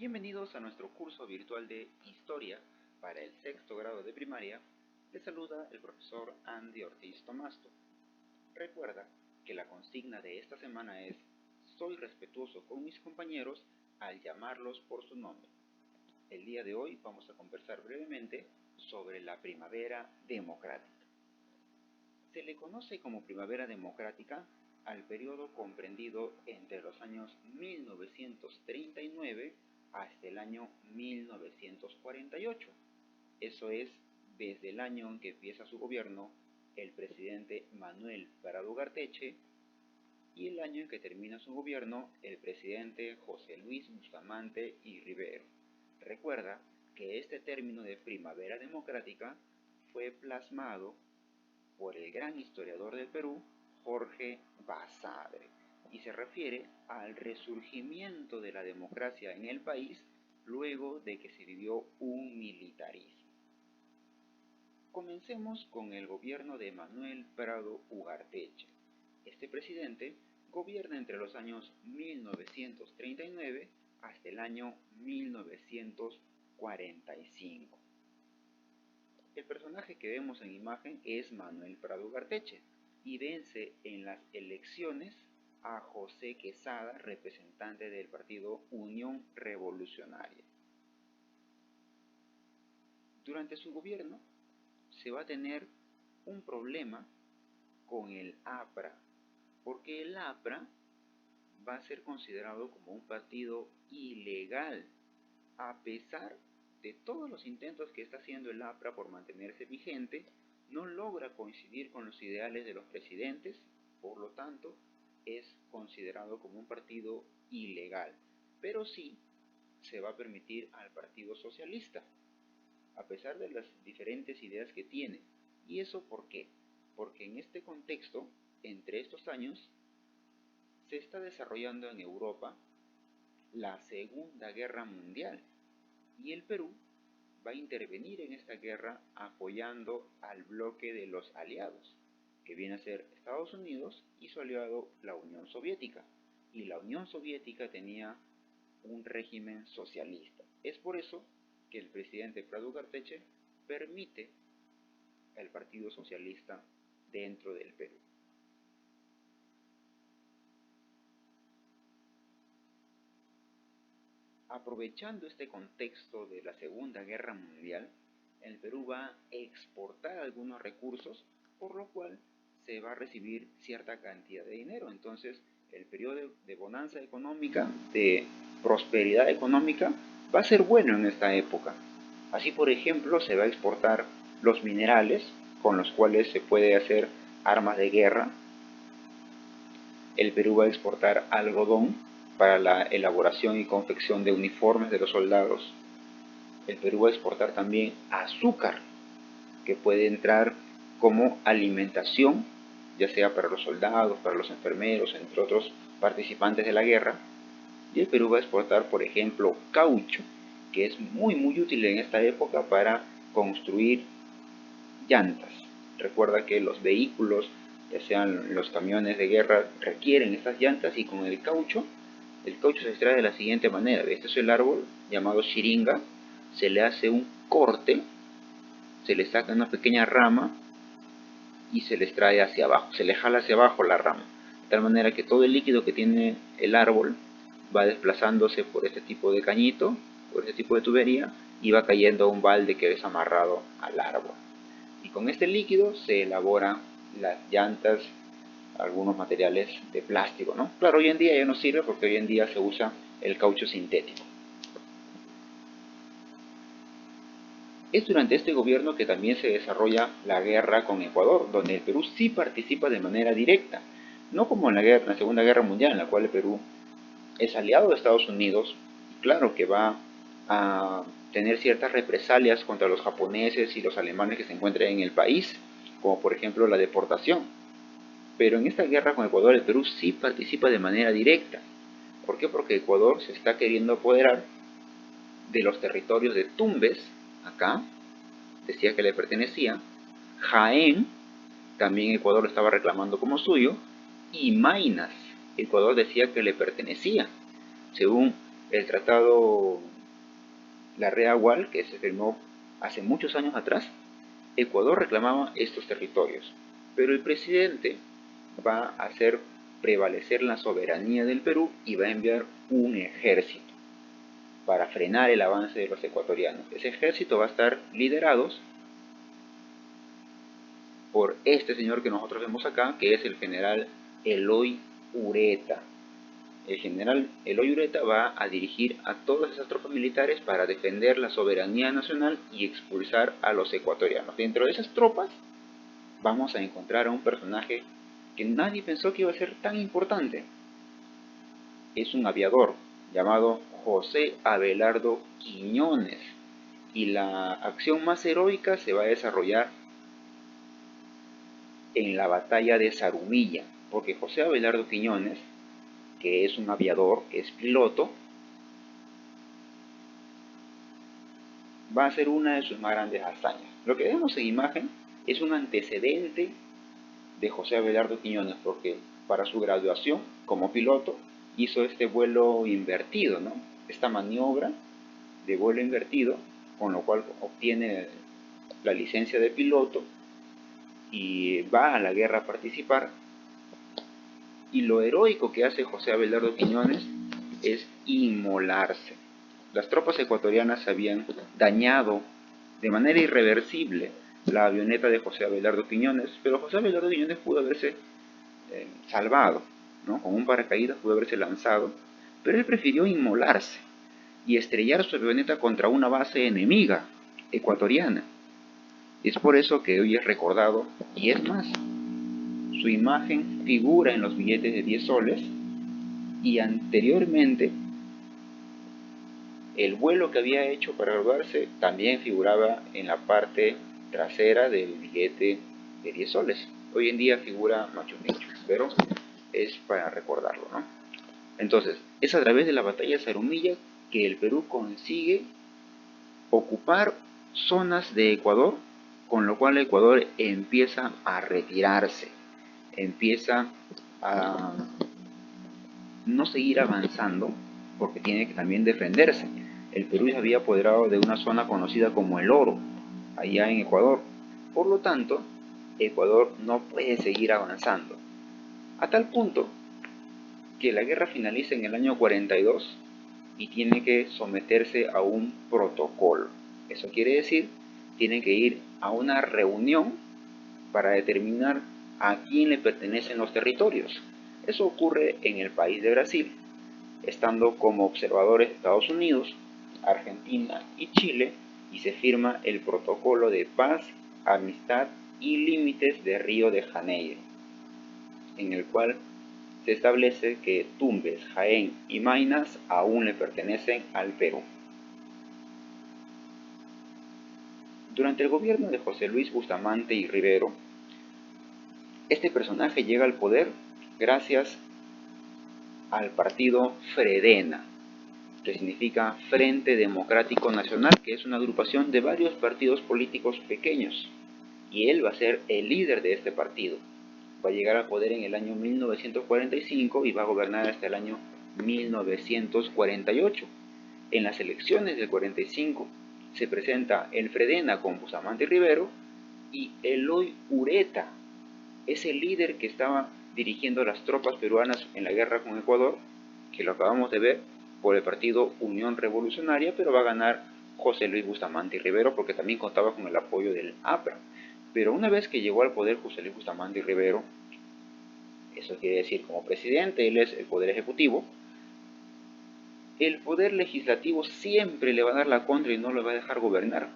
Bienvenidos a nuestro curso virtual de Historia para el sexto grado de primaria. Les saluda el profesor Andy Ortiz Tomasto. Recuerda que la consigna de esta semana es: soy respetuoso con mis compañeros al llamarlos por su nombre. El día de hoy vamos a conversar brevemente sobre la primavera democrática. Se le conoce como primavera democrática al periodo comprendido entre los años 1939 hasta el año 1948. Eso es, desde el año en que empieza su gobierno el presidente Manuel Prado Ugarteche y el año en que termina su gobierno el presidente José Luis Bustamante y Rivero. Recuerda que este término de primavera democrática fue plasmado por el gran historiador del Perú, Jorge Basadre, y se refiere al resurgimiento de la democracia en el país luego de que se vivió un militarismo. Comencemos con el gobierno de Manuel Prado Ugarteche. Este presidente gobierna entre los años 1939 hasta el año 1945. El personaje que vemos en imagen es Manuel Prado Ugarteche y vence en las elecciones a José Quesada, representante del partido Unión Revolucionaria. Durante su gobierno se va a tener un problema con el APRA, porque el APRA va a ser considerado como un partido ilegal, a pesar de todos los intentos que está haciendo el APRA por mantenerse vigente. No logra coincidir con los ideales de los presidentes, por lo tanto es considerado como un partido ilegal, pero sí se va a permitir al Partido Socialista, a pesar de las diferentes ideas que tiene. ¿Y eso por qué? Porque en este contexto, entre estos años, se está desarrollando en Europa la Segunda Guerra Mundial, y el Perú va a intervenir en esta guerra apoyando al bloque de los aliados, que viene a ser Estados Unidos y su aliado la Unión Soviética. Y la Unión Soviética tenía un régimen socialista. Es por eso que el presidente Prado Ugarteche permite el Partido Socialista dentro del Perú. Aprovechando este contexto de la Segunda Guerra Mundial, el Perú va a exportar algunos recursos, por lo cual se va a recibir cierta cantidad de dinero. Entonces, el periodo de bonanza económica, de prosperidad económica, va a ser bueno en esta época. Así, por ejemplo, se va a exportar los minerales con los cuales se puede hacer armas de guerra. El Perú va a exportar algodón para la elaboración y confección de uniformes de los soldados. El Perú va a exportar también azúcar, que puede entrar como alimentación, ya sea para los soldados, para los enfermeros, entre otros participantes de la guerra. Y el Perú va a exportar, por ejemplo, caucho, que es muy útil en esta época para construir llantas. Recuerda que los vehículos, ya sean los camiones de guerra, requieren estas llantas, y con el caucho se extrae de la siguiente manera. Este es el árbol llamado xiringa, se le hace un corte, se le saca una pequeña rama y se le extrae hacia abajo, se le jala hacia abajo la rama, de tal manera que todo el líquido que tiene el árbol va desplazándose por este tipo de cañito, por este tipo de tubería, y va cayendo a un balde que es amarrado al árbol. Y con este líquido se elaboran las llantas, algunos materiales de plástico, ¿no? Claro, hoy en día ya no sirve porque hoy en día se usa el caucho sintético. Es durante este gobierno que también se desarrolla la guerra con Ecuador, donde el Perú sí participa de manera directa, no como en la Segunda Guerra Mundial, en la cual el Perú es aliado de Estados Unidos, y claro que va a tener ciertas represalias contra los japoneses y los alemanes que se encuentran en el país, como por ejemplo la deportación. Pero en esta guerra con Ecuador el Perú sí participa de manera directa. ¿Por qué? Porque Ecuador se está queriendo apoderar de los territorios de Tumbes, acá, decía que le pertenecía, Jaén, también Ecuador lo estaba reclamando como suyo, y Maynas, Ecuador decía que le pertenecía. Según el tratado Larrea-Wall, que se firmó hace muchos años atrás, Ecuador reclamaba estos territorios, pero el presidente va a hacer prevalecer la soberanía del Perú y va a enviar un ejército para frenar el avance de los ecuatorianos. Ese ejército va a estar liderado por este señor que nosotros vemos acá, que es el general Eloy Ureta. El general Eloy Ureta va a dirigir a todas esas tropas militares para defender la soberanía nacional y expulsar a los ecuatorianos. Dentro de esas tropas vamos a encontrar a un personaje que nadie pensó que iba a ser tan importante. Es un aviador llamado José Abelardo Quiñones, y la acción más heroica se va a desarrollar en la batalla de Zarumilla, porque José Abelardo Quiñones, que es un aviador, es piloto, va a ser una de sus más grandes hazañas. Lo que vemos en imagen es un antecedente de José Abelardo Quiñones, porque para su graduación como piloto hizo este vuelo invertido, ¿no? Esta maniobra de vuelo invertido, con lo cual obtiene la licencia de piloto y va a la guerra a participar. Y lo heroico que hace José Abelardo Quiñones es inmolarse. Las tropas ecuatorianas habían dañado de manera irreversible la avioneta de José Abelardo Quiñones, pero José Abelardo Quiñones pudo haberse salvado, ¿no? Con un paracaídas pudo haberse lanzado, pero él prefirió inmolarse y estrellar su avioneta contra una base enemiga ecuatoriana. Es por eso que hoy es recordado, y es más, su imagen figura en los billetes de 10 soles, y anteriormente el vuelo que había hecho para graduarse también figuraba en la parte trasera del billete de 10 soles. Hoy en día figura Machu Picchu, pero es para recordarlo, ¿no? Entonces, es a través de la batalla de Zarumilla que el Perú consigue ocupar zonas de Ecuador, con lo cual Ecuador empieza a retirarse, empieza a no seguir avanzando, porque tiene que también defenderse. El Perú se había apoderado de una zona conocida como el Oro, allá en Ecuador. Por lo tanto, Ecuador no puede seguir avanzando. A tal punto que la guerra finaliza en el año 42 y tiene que someterse a un protocolo. Eso quiere decir, tienen que ir a una reunión para determinar a quién le pertenecen los territorios. Eso ocurre en el país de Brasil, estando como observadores Estados Unidos, Argentina y Chile, y se firma el Protocolo de Paz, Amistad y Límites de Río de Janeiro, en el cual se establece que Tumbes, Jaén y Maynas aún le pertenecen al Perú. Durante el gobierno de José Luis Bustamante y Rivero, este personaje llega al poder gracias al partido Fredena, que significa Frente Democrático Nacional, que es una agrupación de varios partidos políticos pequeños, y él va a ser el líder de este partido. Va a llegar al poder en el año 1945 y va a gobernar hasta el año 1948. En las elecciones del 45 se presenta el Fredena con Bustamante y Rivero, y Eloy Ureta es el líder que estaba dirigiendo las tropas peruanas en la guerra con Ecuador, que lo acabamos de ver, por el partido Unión Revolucionaria, pero va a ganar José Luis Bustamante y Rivero porque también contaba con el apoyo del APRA. Pero una vez que llegó al poder José Luis Bustamante y Rivero, eso quiere decir como presidente, él es el poder ejecutivo, el poder legislativo siempre le va a dar la contra y no lo va a dejar gobernar.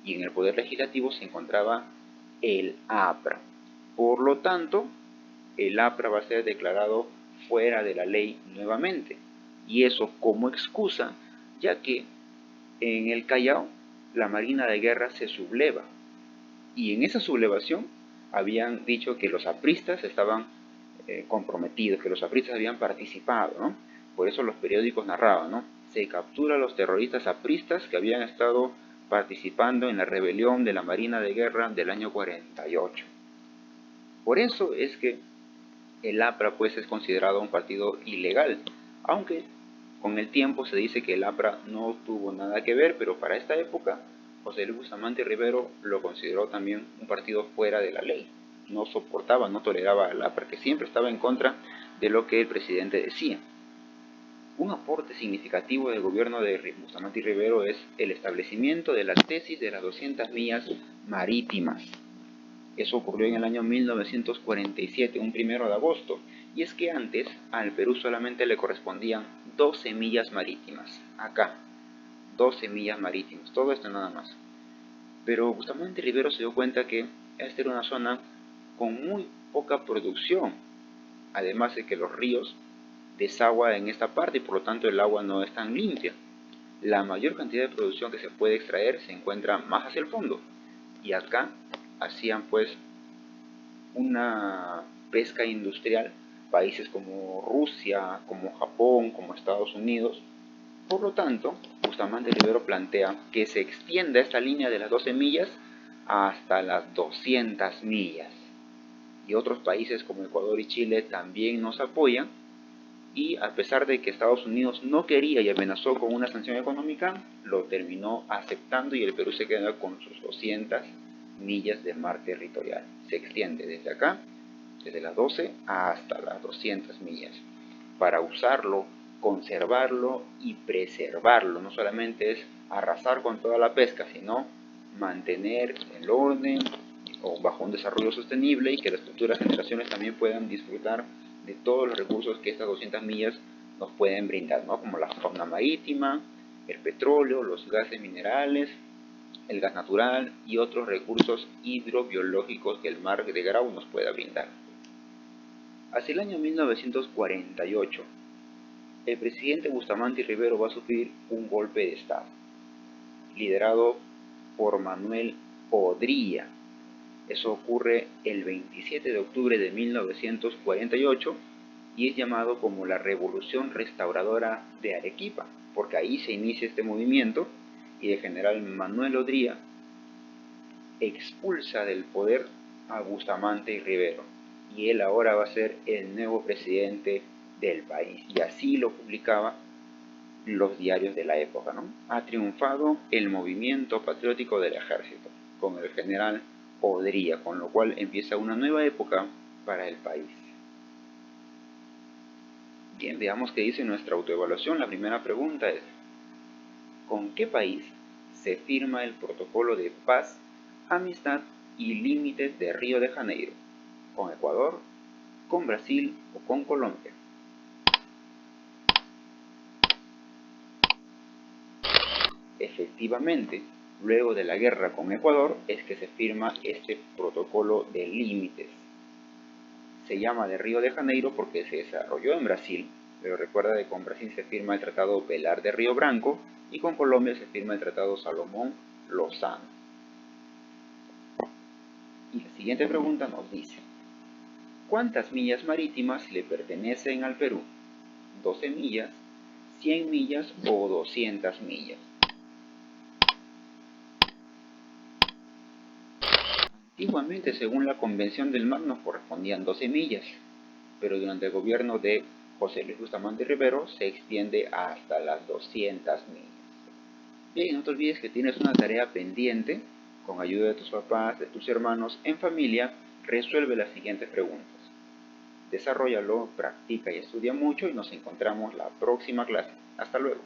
Y en el poder legislativo se encontraba el APRA. Por lo tanto, el APRA va a ser declarado fuera de la ley nuevamente. Y eso como excusa, ya que en el Callao la Marina de Guerra se subleva. Y en esa sublevación habían dicho que los apristas estaban comprometidos, que los apristas habían participado, ¿no? Por eso los periódicos narraban, ¿no? Se captura a los terroristas apristas que habían estado participando en la rebelión de la Marina de Guerra del año 48. Por eso es que el APRA pues es considerado un partido ilegal, aunque Con el tiempo se dice que el APRA no tuvo nada que ver, pero para esta época José Luis Bustamante Rivero lo consideró también un partido fuera de la ley. No soportaba, no toleraba al APRA, que siempre estaba en contra de lo que el presidente decía. Un aporte significativo del gobierno de Bustamante Rivero es el establecimiento de la tesis de las 200 millas marítimas. Eso ocurrió en el año 1947, un 1 de agosto, y es que antes al Perú solamente le correspondían 12 millas marítimas, acá, 12 millas marítimas, todo esto nada más. Pero Bustamante Rivero se dio cuenta que esta era una zona con muy poca producción, además de que los ríos desagua en esta parte y por lo tanto el agua no es tan limpia. La mayor cantidad de producción que se puede extraer se encuentra más hacia el fondo, y acá hacían pues una pesca industrial países como Rusia, como Japón, como Estados Unidos. Por lo tanto, Bustamante Rivero plantea que se extienda esta línea de las 12 millas hasta las 200 millas. Y otros países como Ecuador y Chile también nos apoyan, y a pesar de que Estados Unidos no quería y amenazó con una sanción económica, lo terminó aceptando y el Perú se queda con sus 200 millas de mar territorial. Se extiende desde acá, desde las 12 hasta las 200 millas, para usarlo, conservarlo y preservarlo. No solamente es arrasar con toda la pesca, sino mantener el orden o bajo un desarrollo sostenible, y que las futuras generaciones también puedan disfrutar de todos los recursos que estas 200 millas nos pueden brindar, ¿no? Como la fauna marítima, el petróleo, los gases minerales, el gas natural y otros recursos hidrobiológicos que el mar de Grau nos pueda brindar. Hacia el año 1948, el presidente Bustamante Rivero va a sufrir un golpe de Estado, liderado por Manuel Odría. Eso ocurre el 27 de octubre de 1948 y es llamado como la Revolución Restauradora de Arequipa, porque ahí se inicia este movimiento y el general Manuel Odría expulsa del poder a Bustamante y Rivero, y él ahora va a ser el nuevo presidente del país, y así lo publicaba los diarios de la época, ¿no? Ha triunfado el movimiento patriótico del ejército con el general Odría, con lo cual empieza una nueva época para el país. Bien, veamos qué dice nuestra autoevaluación. La primera pregunta es: ¿con qué país se firma el protocolo de paz, amistad y límites de Río de Janeiro? ¿Con Ecuador, con Brasil o con Colombia? Efectivamente, luego de la guerra con Ecuador es que se firma este protocolo de límites. Se llama de Río de Janeiro porque se desarrolló en Brasil, pero recuerda que con Brasil se firma el Tratado Velar de Río Branco y con Colombia se firma el Tratado Salomón Lozano. Y la siguiente pregunta nos dice: ¿cuántas millas marítimas le pertenecen al Perú? ¿12 millas, 100 millas o 200 millas? Antiguamente, según la Convención del Mar, nos correspondían 12 millas, pero durante el gobierno de José Luis Bustamante Rivero se extiende hasta las 200 millas. Bien, no te olvides que tienes una tarea pendiente. Con ayuda de tus papás, de tus hermanos, en familia, resuelve las siguientes preguntas. Desarróllalo, practica y estudia mucho, y nos encontramos la próxima clase. Hasta luego.